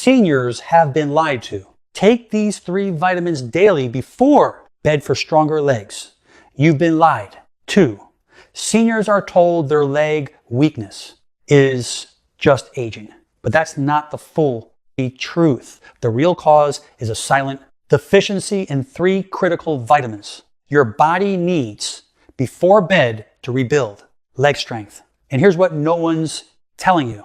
Seniors have been lied to. Take these 3 vitamins daily before bed for stronger legs. You've been lied to. Seniors are told their leg weakness is just aging, but that's not the full truth. The real cause is a silent deficiency in 3 critical vitamins your body needs before bed to rebuild leg strength. And here's what no one's telling you.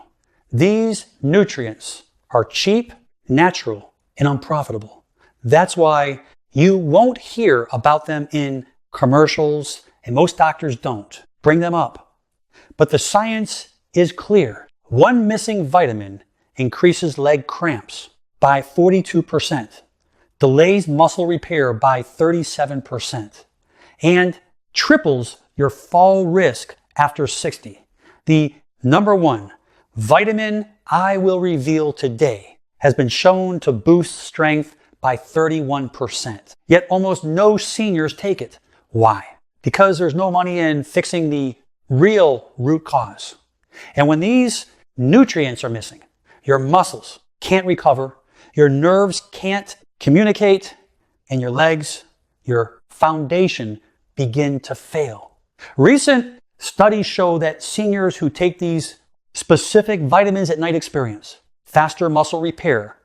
These nutrients are cheap, natural, and unprofitable. That's why you won't hear about them in commercials, and most doctors don't bring them up. But the science is clear. 1 missing vitamin increases leg cramps by 42%, delays muscle repair by 37%, and triples your fall risk after 60. The number 1 vitamin I will reveal today has been shown to boost strength by 31%. Yet almost no seniors take it. Why? Because there's no money in fixing the real root cause. And when these nutrients are missing, your muscles can't recover, your nerves can't communicate, and your legs, your foundation, begin to fail. Recent studies show that seniors who take these specific vitamins at night experience faster muscle repair,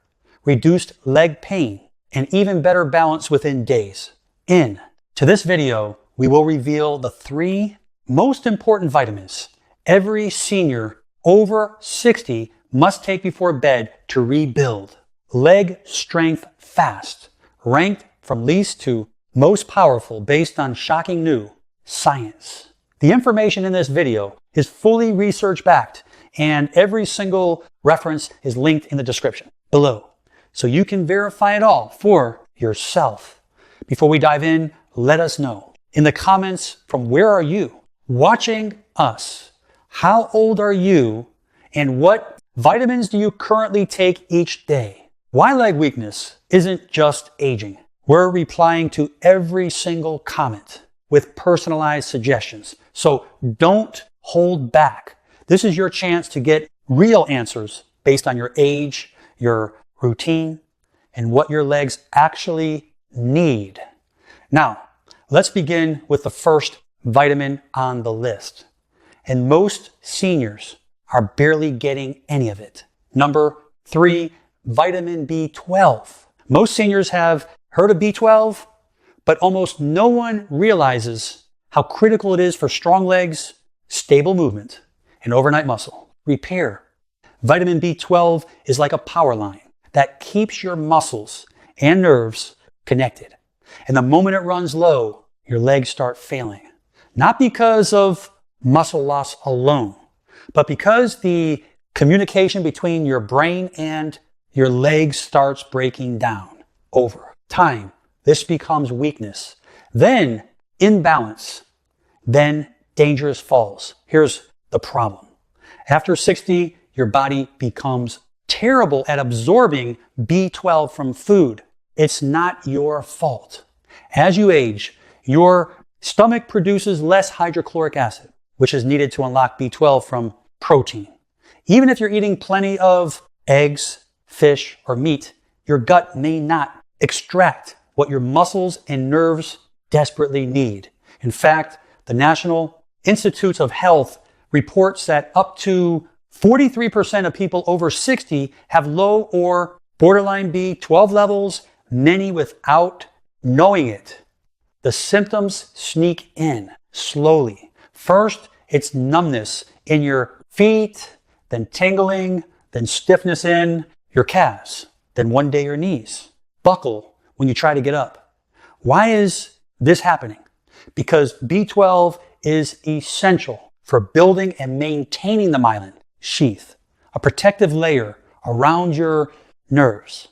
reduced leg pain, and even better balance within days. In this video, we will reveal the 3 most important vitamins every senior over 60 must take before bed to rebuild leg strength fast, ranked from least to most powerful based on shocking new science. The information in this video is fully research-backed, and every single reference is linked in the description below, so you can verify it all for yourself. Before we dive in, let us know in the comments from where are you watching us? How old are you? And what vitamins do you currently take each day? Why leg weakness isn't just aging. We're replying to every single comment with personalized suggestions. So don't hold back. This is your chance to get real answers based on your age, your routine, and what your legs actually need. Now, let's begin with the first vitamin on the list. And most seniors are barely getting any of it. Number 3, vitamin B12. Most seniors have heard of B12, but almost no one realizes how critical it is for strong legs, stable movement, and overnight muscle repair. Vitamin B12 is like a power line that keeps your muscles and nerves connected. And the moment it runs low, your legs start failing. Not because of muscle loss alone, but because the communication between your brain and your legs starts breaking down. Over time, this becomes weakness, then imbalance, then dangerous falls. Here's the problem. After 60, your body becomes terrible at absorbing B12 from food. It's not your fault. As you age, your stomach produces less hydrochloric acid, which is needed to unlock B12 from protein. Even if you're eating plenty of eggs, fish, or meat, your gut may not extract what your muscles and nerves desperately need. In fact, the National Institutes of Health reports that up to 43% of people over 60 have low or borderline B12 levels, many without knowing it. The symptoms sneak in slowly. First, it's numbness in your feet, then tingling, then stiffness in your calves, then one day your knees buckle when you try to get up. Why is this happening? Because B12 is essential for building and maintaining the myelin sheath, a protective layer around your nerves.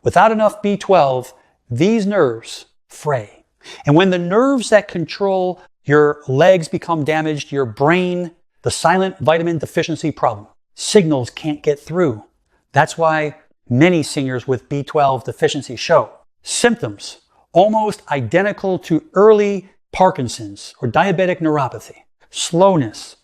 Without enough B12, these nerves fray. And when the nerves that control your legs become damaged, your brain, the silent vitamin deficiency problem, signals can't get through. That's why many seniors with B12 deficiency show symptoms almost identical to early Parkinson's or diabetic neuropathy, slowness,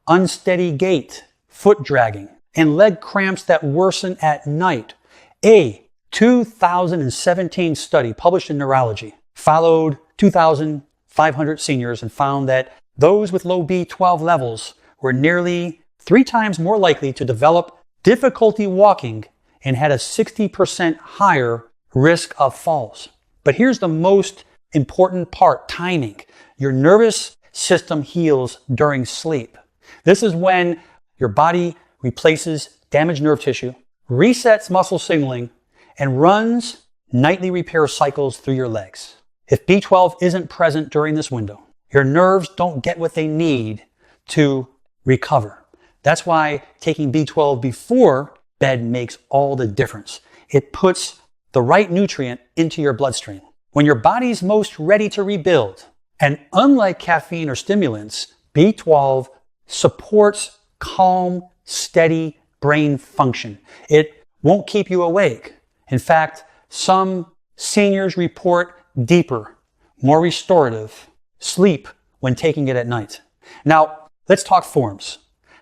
unsteady gait, foot dragging, and leg cramps that worsen at night. A 2017 study published in Neurology followed 2,500 seniors and found that those with low B12 levels were nearly 3 times more likely to develop difficulty walking and had a 60% higher risk of falls. But here's the most important part, timing. Your nervous system heals during sleep. This is when your body replaces damaged nerve tissue, resets muscle signaling, and runs nightly repair cycles through your legs. If B12 isn't present during this window, your nerves don't get what they need to recover. That's why taking B12 before bed makes all the difference. It puts the right nutrient into your bloodstream. When your body's most ready to rebuild, and unlike caffeine or stimulants, B12 supports calm, steady brain function. It won't keep you awake. In fact, some seniors report deeper, more restorative sleep when taking it at night. Now, let's talk forms.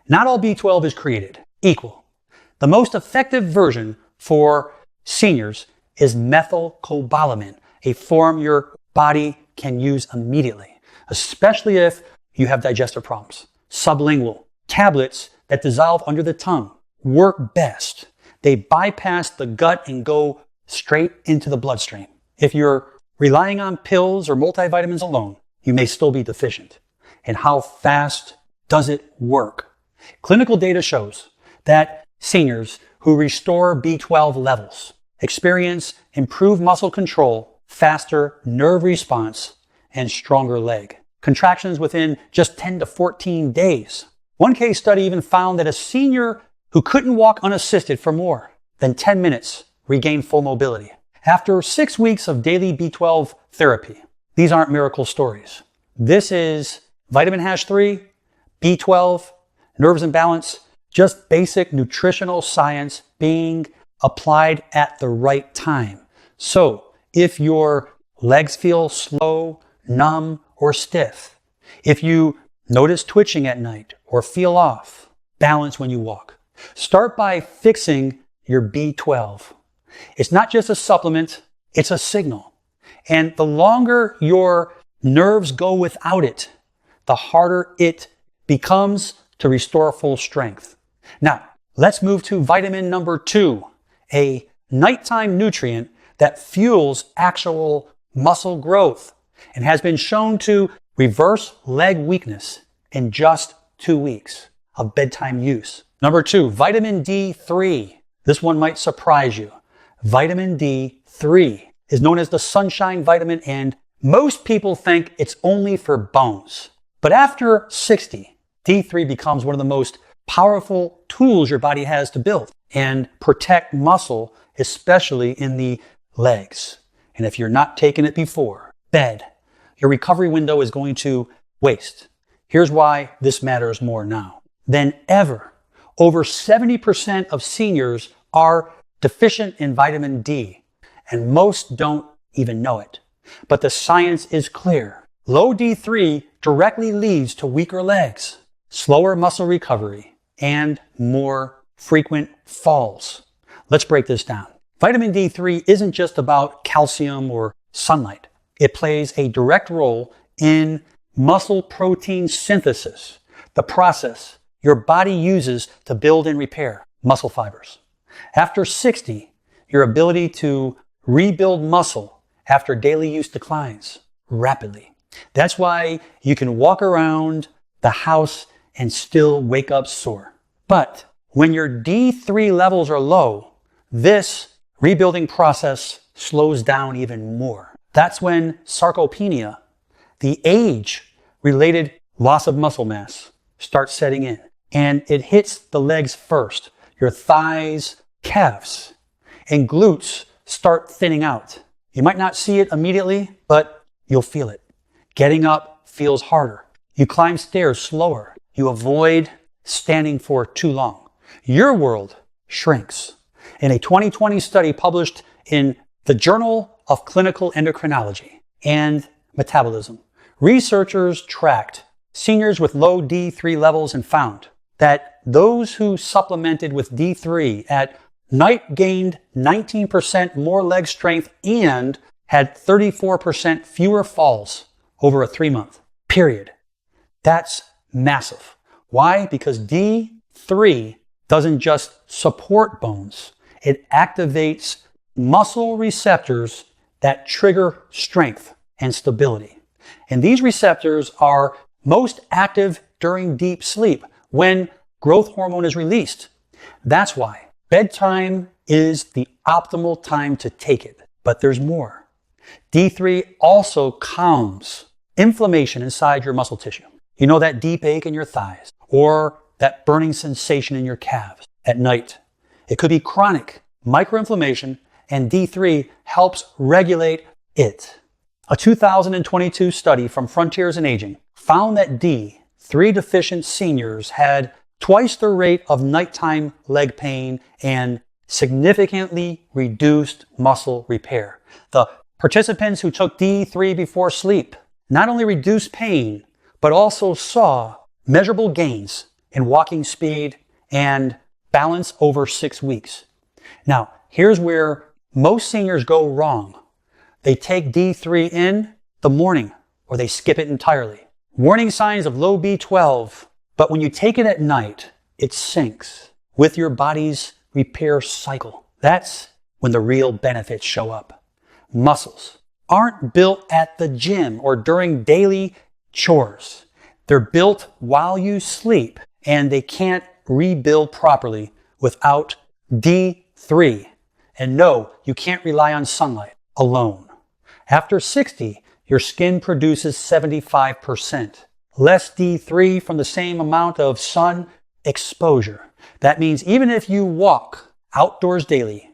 Not all B12 is created equal. The most effective version for seniors is methylcobalamin, a form your body can use immediately, especially if you have digestive problems. Sublingual tablets that dissolve under the tongue work best. They bypass the gut and go straight into the bloodstream. If you're relying on pills or multivitamins alone, you may still be deficient. And how fast does it work? Clinical data shows that seniors who restore B12 levels experience improved muscle control, faster nerve response, and stronger leg. Contractions within just 10 to 14 days. One case study even found that a senior who couldn't walk unassisted for more than 10 minutes regained full mobility after 6 weeks of daily B12 therapy. These aren't miracle stories. This is vitamin H3, B12, nerves in balance, just basic nutritional science being applied at the right time. So if your legs feel slow, numb, or stiff, if you notice twitching at night or feel off balance when you walk, start by fixing your B12. It's not just a supplement, it's a signal. And the longer your nerves go without it, the harder it becomes to restore full strength. Now, let's move to vitamin number 2, a nighttime nutrient that fuels actual muscle growth and has been shown to reverse leg weakness in just 2 weeks of bedtime use. Number 2, vitamin D3. This one might surprise you. Vitamin D3 is known as the sunshine vitamin, and most people think it's only for bones. But after 60, D3 becomes one of the most powerful tools your body has to build and protect muscle, especially in the legs. And if you're not taking it before bed, your recovery window is going to waste. Here's why this matters more now than ever. Over 70% of seniors are deficient in vitamin D, and most don't even know it. But the science is clear. Low D3 directly leads to weaker legs, slower muscle recovery, and more frequent falls. Let's break this down. Vitamin D3 isn't just about calcium or sunlight. It plays a direct role in muscle protein synthesis, the process your body uses to build and repair muscle fibers. After 60, your ability to rebuild muscle after daily use declines rapidly. That's why you can walk around the house and still wake up sore. But when your D3 levels are low, this rebuilding process slows down even more. That's when sarcopenia, the age-related loss of muscle mass, starts setting in. And it hits the legs first. Your thighs, calves, and glutes start thinning out. You might not see it immediately, but you'll feel it. Getting up feels harder. You climb stairs slower. You avoid standing for too long. Your world shrinks. In a 2020 study published in the Journal of Clinical Endocrinology and Metabolism, researchers tracked seniors with low D3 levels and found that those who supplemented with D3 at Knight gained 19% more leg strength and had 34% fewer falls over a 3-month period. That's massive. Why? Because D3 doesn't just support bones. It activates muscle receptors that trigger strength and stability. And these receptors are most active during deep sleep when growth hormone is released. That's why bedtime is the optimal time to take it. But there's more. D3 also calms inflammation inside your muscle tissue. You know that deep ache in your thighs or that burning sensation in your calves at night. It could be chronic microinflammation, and D3 helps regulate it. A 2022 study from Frontiers in Aging found that D3 deficient seniors had twice the rate of nighttime leg pain and significantly reduced muscle repair. The participants who took D3 before sleep not only reduced pain, but also saw measurable gains in walking speed and balance over 6 weeks. Now, here's where most seniors go wrong. They take D3 in the morning or they skip it entirely. Warning signs of low B12, but when you take it at night, it syncs with your body's repair cycle. That's when the real benefits show up. Muscles aren't built at the gym or during daily chores. They're built while you sleep, and they can't rebuild properly without D3. And no, you can't rely on sunlight alone. After 60, your skin produces 75% less D3 from the same amount of sun exposure. That means even if you walk outdoors daily,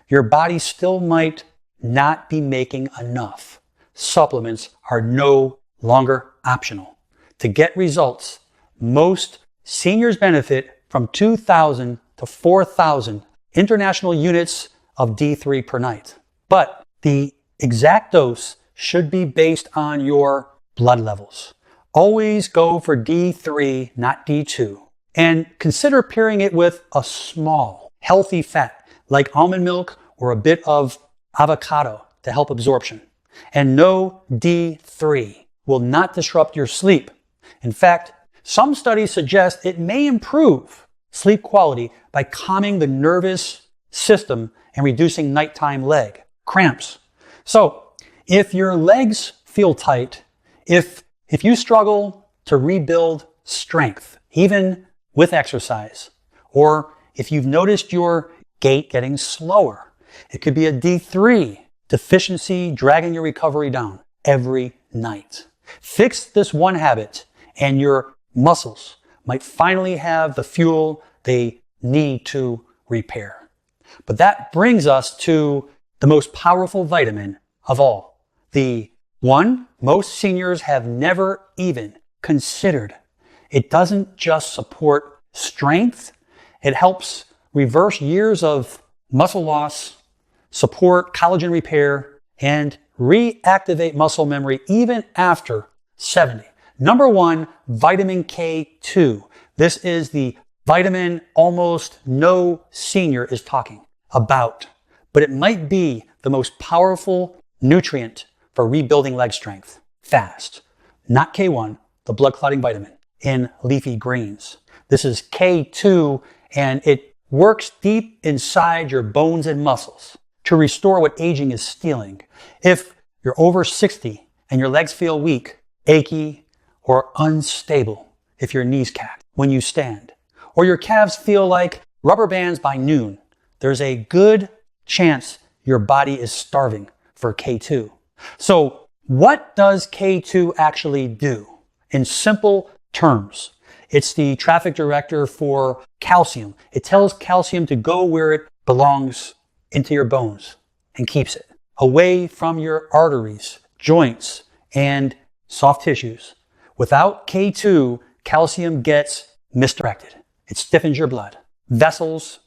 your body still might not be making enough. Supplements are no longer optional. To get results, most seniors benefit from 2,000 to 4,000 international units of D3 per night. But the exact dose should be based on your blood levels. Always go for D3, not D2. And consider pairing it with a small, healthy fat like almond milk or a bit of avocado to help absorption. And no, D3 will not disrupt your sleep. In fact, some studies suggest it may improve sleep quality by calming the nervous system and reducing nighttime leg cramps. So if your legs feel tight, if you struggle to rebuild strength, even with exercise, or if you've noticed your gait getting slower, it could be a D3 deficiency dragging your recovery down every night. Fix this one habit and your muscles might finally have the fuel they need to repair. But that brings us to the most powerful vitamin of all, the one most seniors have never even considered. It doesn't just support strength, it helps reverse years of muscle loss, support collagen repair, and reactivate muscle memory even after 70. Number one, vitamin K2. This is the vitamin almost no senior is talking about, but it might be the most powerful nutrient for rebuilding leg strength fast. Not K1, the blood clotting vitamin in leafy greens. This is K2, and it works deep inside your bones and muscles to restore what aging is stealing. If you're over 60 and your legs feel weak, achy, or unstable, if your knees crack when you stand, or your calves feel like rubber bands by noon, there's a good chance your body is starving for K2. So what does K2 actually do? In simple terms, it's the traffic director for calcium. It tells calcium to go where it belongs, into your bones, and keeps it away from your arteries, joints, and soft tissues. Without K2, calcium gets misdirected. It stiffens your blood, vessels,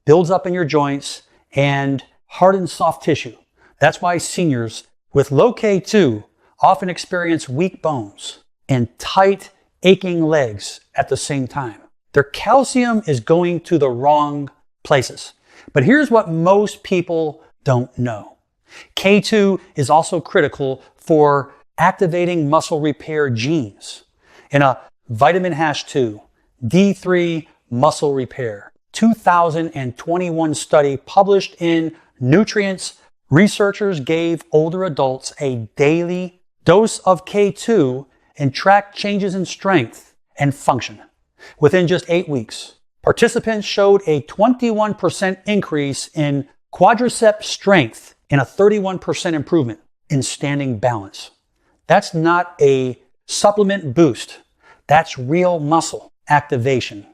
builds up in your joints, and hardens soft tissue. That's why seniors with low K2 often experience weak bones and tight, aching legs at the same time. Their calcium is going to the wrong places. But here's what most people don't know. K2 is also critical for activating muscle repair genes. In a vitamin H2, D3 muscle repair, 2021 study published in Nutrients, researchers gave older adults a daily dose of K2 and tracked changes in strength and function. Within just 8 weeks, participants showed a 21% increase in quadricep strength and a 31% improvement in standing balance. That's not a supplement boost. That's real muscle activation.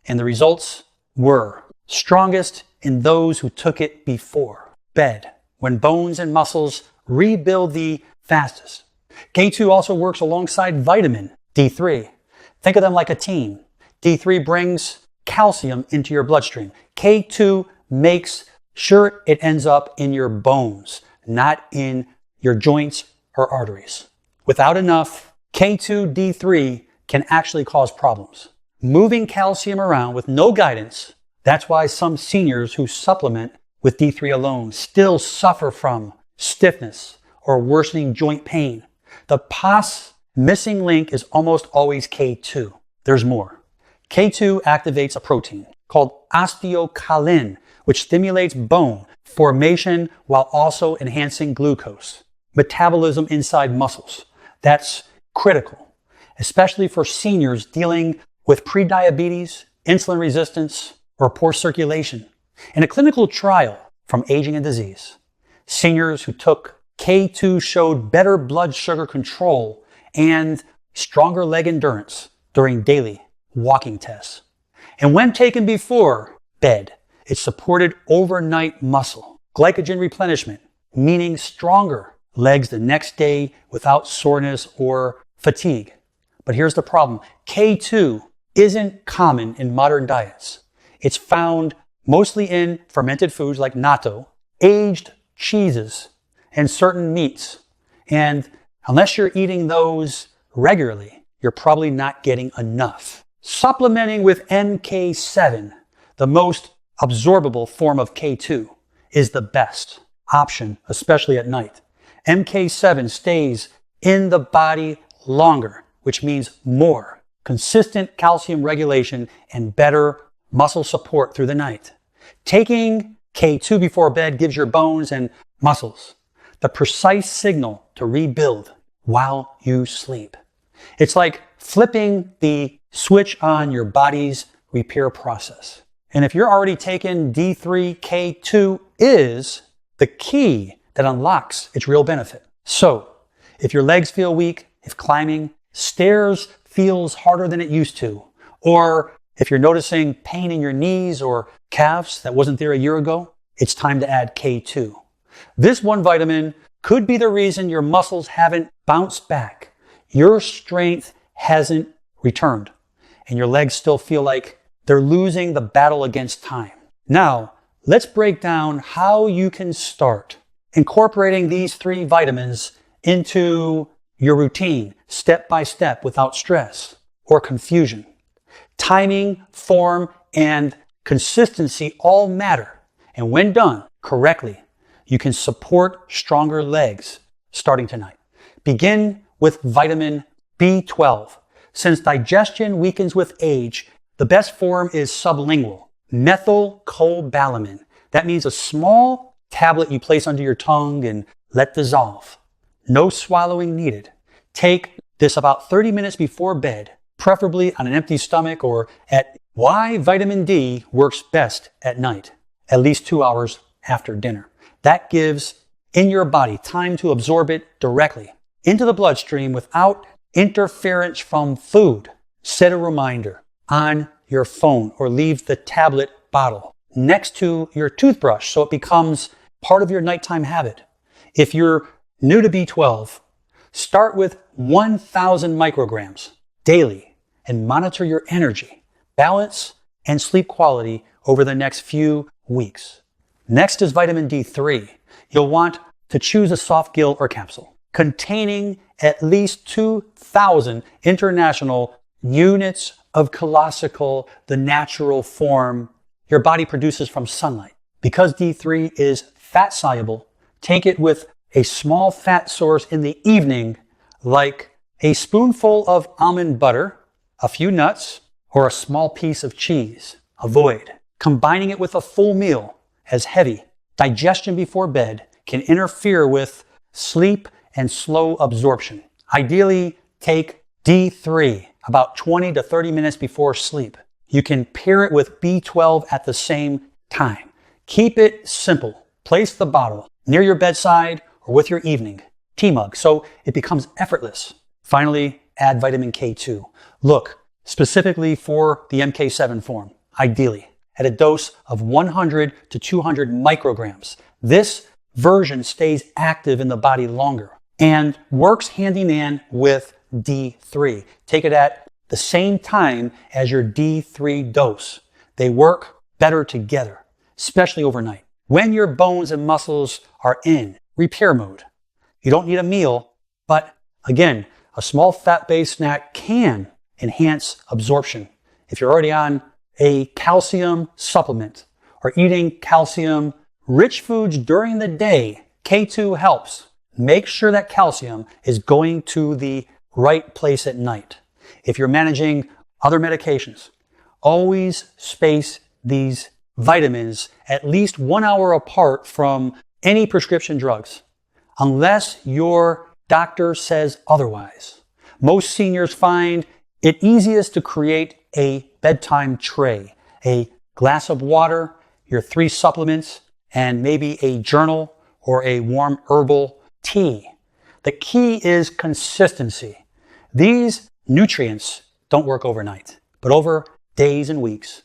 And the results were strongest in those who took it before bed, when bones and muscles rebuild the fastest. K2 also works alongside vitamin D3. Think of them like a team. D3 brings calcium into your bloodstream. K2 makes sure it ends up in your bones, not in your joints or arteries. Without enough, K2 D3 can actually cause problems. Moving calcium around with no guidance, that's why some seniors who supplement with D3 alone still suffer from stiffness or worsening joint pain. The missing link is almost always K2. There's more. K2 activates a protein called osteocalin, which stimulates bone formation while also enhancing glucose metabolism inside muscles. That's critical, especially for seniors dealing with prediabetes, insulin resistance, or poor circulation. In a clinical trial from Aging and Disease, seniors who took K2 showed better blood sugar control and stronger leg endurance during daily walking tests. And when taken before bed, it supported overnight muscle glycogen replenishment, meaning stronger legs the next day without soreness or fatigue. But here's the problem. K2 isn't common in modern diets. It's found mostly in fermented foods like natto, aged cheeses, and certain meats. And unless you're eating those regularly, you're probably not getting enough. Supplementing with MK7, the most absorbable form of K2, is the best option, especially at night. MK7 stays in the body longer, which means more consistent calcium regulation and better muscle support through the night. Taking K2 before bed gives your bones and muscles the precise signal to rebuild while you sleep. It's like flipping the switch on your body's repair process. And if you're already taking D3, K2 is the key that unlocks its real benefit. So, if your legs feel weak, if climbing stairs feels harder than it used to, or if you're noticing pain in your knees or calves that wasn't there a year ago, it's time to add K2. This one vitamin could be the reason your muscles haven't bounced back, your strength hasn't returned, and your legs still feel like they're losing the battle against time. Now, let's break down how you can start incorporating these 3 vitamins into your routine, step by step, without stress or confusion. Timing, form, and consistency all matter. And when done correctly, you can support stronger legs starting tonight. Begin with vitamin B12. Since digestion weakens with age, the best form is sublingual, methylcobalamin. That means a small tablet you place under your tongue and let dissolve. No swallowing needed. Take this about 30 minutes before bed, preferably on an empty stomach or at why vitamin D works best at night, at least 2 hours after dinner. That gives in your body time to absorb it directly into the bloodstream without interference from food. Set a reminder on your phone or leave the tablet bottle next to your toothbrush so it becomes part of your nighttime habit. If you're new to B12, start with 1,000 micrograms daily and monitor your energy, balance, and sleep quality over the next few weeks. Next is vitamin D3. You'll want to choose a soft gel or capsule containing at least 2,000 international units of kilosecond, the natural form your body produces from sunlight. Because D3 is fat soluble, take it with a small fat source in the evening, like a spoonful of almond butter, a few nuts, or a small piece of cheese. Avoid combining it with a full meal, as heavy digestion before bed can interfere with sleep and slow absorption. Ideally, take D3 about 20 to 30 minutes before sleep. You can pair it with B12 at the same time. Keep it simple. Place the bottle near your bedside or with your evening tea mug so it becomes effortless. Finally, add vitamin K2. Look specifically for the MK7 form, ideally at a dose of 100 to 200 micrograms. This version stays active in the body longer and works hand in hand with D3. Take it at the same time as your D3 dose. They work better together, especially overnight. When your bones and muscles are in repair mode, you don't need a meal, but again, a small fat-based snack can enhance absorption. If you're already on a calcium supplement or eating calcium-rich foods during the day, K2 helps. Make sure that calcium is going to the right place at night. If you're managing other medications, always space these vitamins at least 1 hour apart from any prescription drugs, unless your doctor says otherwise. Most seniors find it easiest to create a bedtime tray, a glass of water, your 3 supplements, and maybe a journal or a warm herbal tea. The key is consistency. These nutrients don't work overnight, but over days and weeks.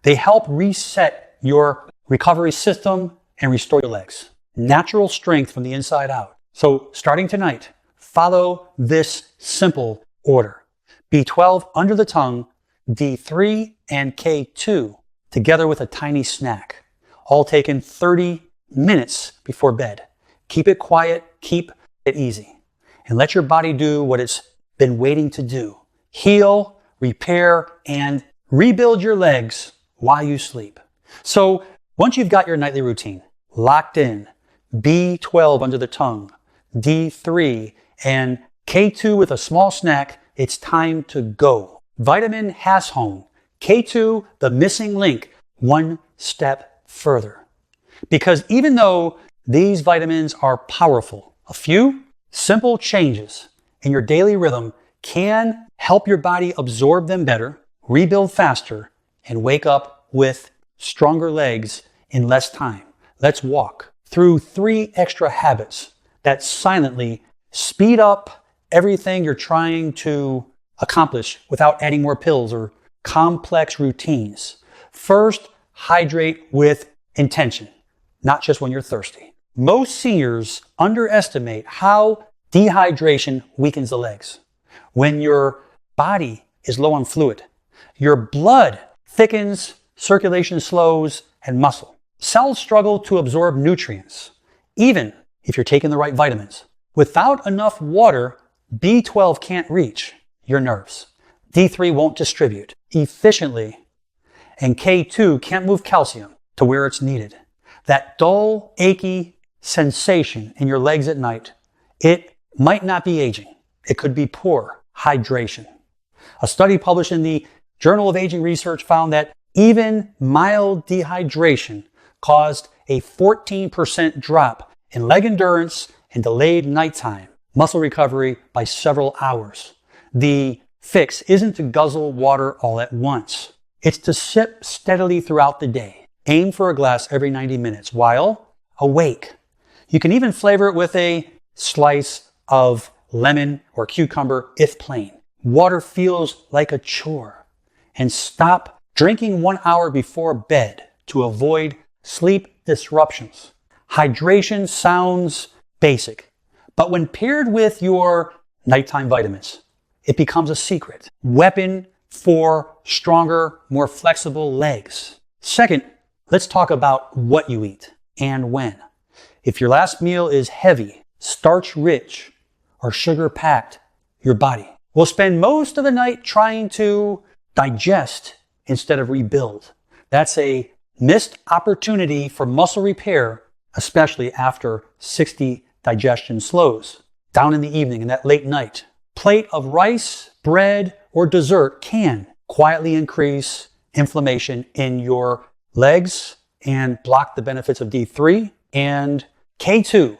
They help reset your recovery system and restore your legs. Natural strength from the inside out. So starting tonight, follow this simple order. B12 under the tongue, D3 and K2 together with a tiny snack, all taken 30 minutes before bed. Keep it quiet, keep it easy, and let your body do what it's been waiting to do. Heal, repair, and rebuild your legs while you sleep. So once you've got your nightly routine locked in, B12 under the tongue, D3, and K2 with a small snack, it's time to go. Vitamin has home. K2, the missing link, one step further. Because even though these vitamins are powerful, a few simple changes in your daily rhythm can help your body absorb them better, rebuild faster, and wake up with stronger legs in less time. Let's walk through 3 extra habits that silently speed up everything you're trying to accomplish without adding more pills or complex routines. First, hydrate with intention, not just when you're thirsty. Most seniors underestimate how dehydration weakens the legs. When your body is low on fluid, your blood thickens, circulation slows, and muscle. Cells struggle to absorb nutrients, even if you're taking the right vitamins. Without enough water, B12 can't reach your nerves. D3 won't distribute efficiently, and K2 can't move calcium to where it's needed. That dull, achy sensation in your legs at night, it might not be aging. It could be poor hydration. A study published in the Journal of Aging Research found that even mild dehydration caused a 14% drop in leg endurance and delayed nighttime muscle recovery by several hours. The fix isn't to guzzle water all at once. It's to sip steadily throughout the day. Aim for a glass every 90 minutes while awake. You can even flavor it with a slice of lemon or cucumber if plain. Water feels like a chore. And stop drinking 1 hour before bed to avoid sleep disruptions. Hydration sounds basic, but when paired with your nighttime vitamins, it becomes a secret weapon for stronger, more flexible legs. Second, let's talk about what you eat and when. If your last meal is heavy, starch-rich, or sugar-packed, your body will spend most of the night trying to digest instead of rebuild. That's a Missed opportunity for muscle repair, especially after 60 digestion slows. Down in the evening and that late night. Plate of rice, bread, or dessert can quietly increase inflammation in your legs and block the benefits of D3 and K2.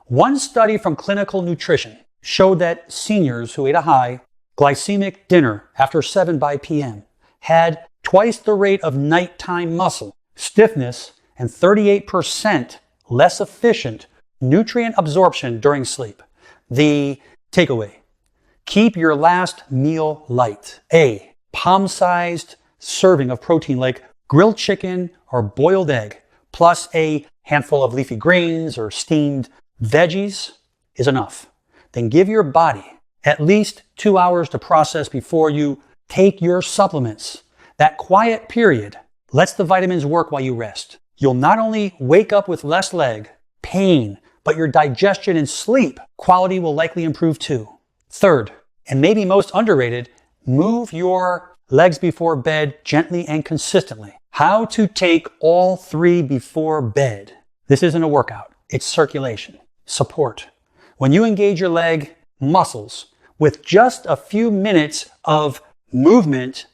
One study from Clinical Nutrition showed that seniors who ate a high glycemic dinner after 7 p.m. had twice the rate of nighttime muscle stiffness and 38% less efficient nutrient absorption during sleep. The takeaway: keep your last meal light. A palm-sized serving of protein like grilled chicken or boiled egg, plus a handful of leafy greens or steamed veggies is enough. Then give your body at least 2 hours to process before you take your supplements. That quiet period lets the vitamins work while you rest. You'll not only wake up with less leg pain, but your digestion and sleep quality will likely improve too. Third, and maybe most underrated, move your legs before bed gently and consistently. How to take all 3 before bed. This isn't a workout, it's circulation, support. When you engage your leg muscles with just a few minutes of movement,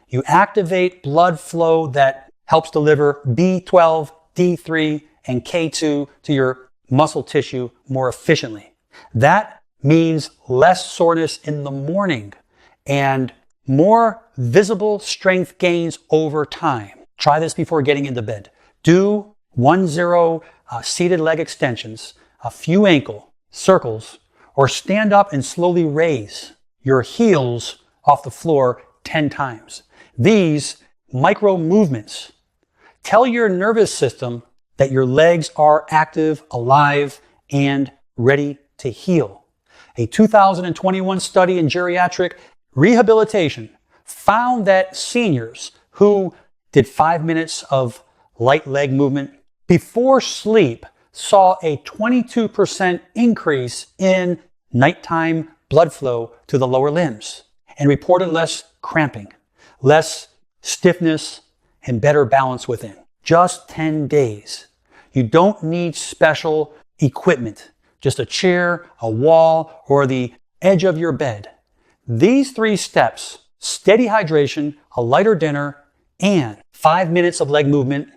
you activate blood flow that helps deliver B12, D3, and K2 to your muscle tissue more efficiently. That means less soreness in the morning and more visible strength gains over time. Try this before getting into bed. Do 1-0 seated leg extensions, a few ankle circles, or stand up and slowly raise your heels off the floor 10 times. These micro movements tell your nervous system that your legs are active, alive, and ready to heal. A 2021 study in geriatric rehabilitation found that seniors who did 5 minutes of light leg movement before sleep saw a 22% increase in nighttime blood flow to the lower limbs and reported less cramping, less stiffness, and better balance within. Just 10 days. You don't need special equipment, just a chair, a wall, or the edge of your bed. These 3 steps, steady hydration, a lighter dinner, and 5 minutes of leg movement,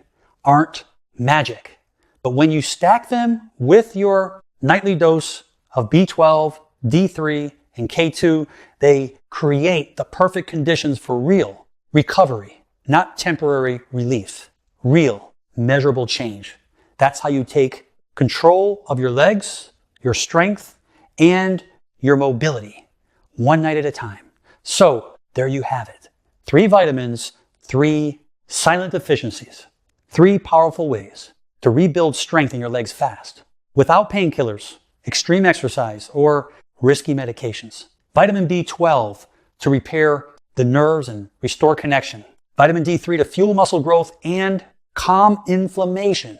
aren't magic. But when you stack them with your nightly dose of B12, D3, and K2, they create the perfect conditions for real recovery, not temporary relief. Real, measurable change. That's how you take control of your legs, your strength, and your mobility, one night at a time. So there you have it. 3 vitamins, 3 silent deficiencies, 3 powerful ways to rebuild strength in your legs fast, without painkillers, extreme exercise, or risky medications. Vitamin B12 to repair the nerves and restore connection. Vitamin D3 to fuel muscle growth and calm inflammation.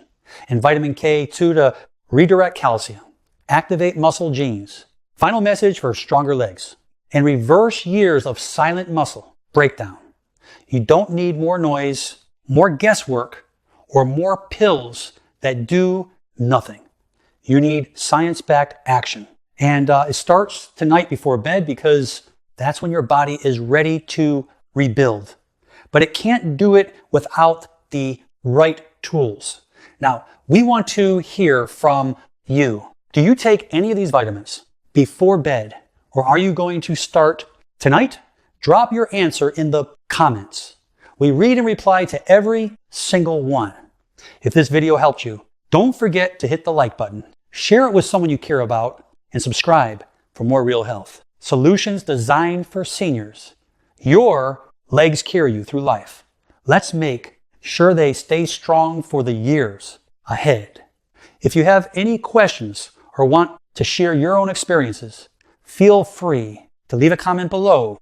And vitamin K2 to redirect calcium, activate muscle genes. Final message for stronger legs and reverse years of silent muscle breakdown. You don't need more noise, more guesswork, or more pills that do nothing. You need science-backed action. And it starts tonight before bed because that's when your body is ready to rebuild. But it can't do it without the right tools. Now, we want to hear from you. Do you take any of these vitamins before bed, or are you going to start tonight? Drop your answer in the comments. We read and reply to every single one. If this video helped you, don't forget to hit the like button, share it with someone you care about, and subscribe for more real health. Solutions designed for seniors. Your legs carry you through life. Let's make sure they stay strong for the years ahead. If you have any questions or want to share your own experiences, feel free to leave a comment below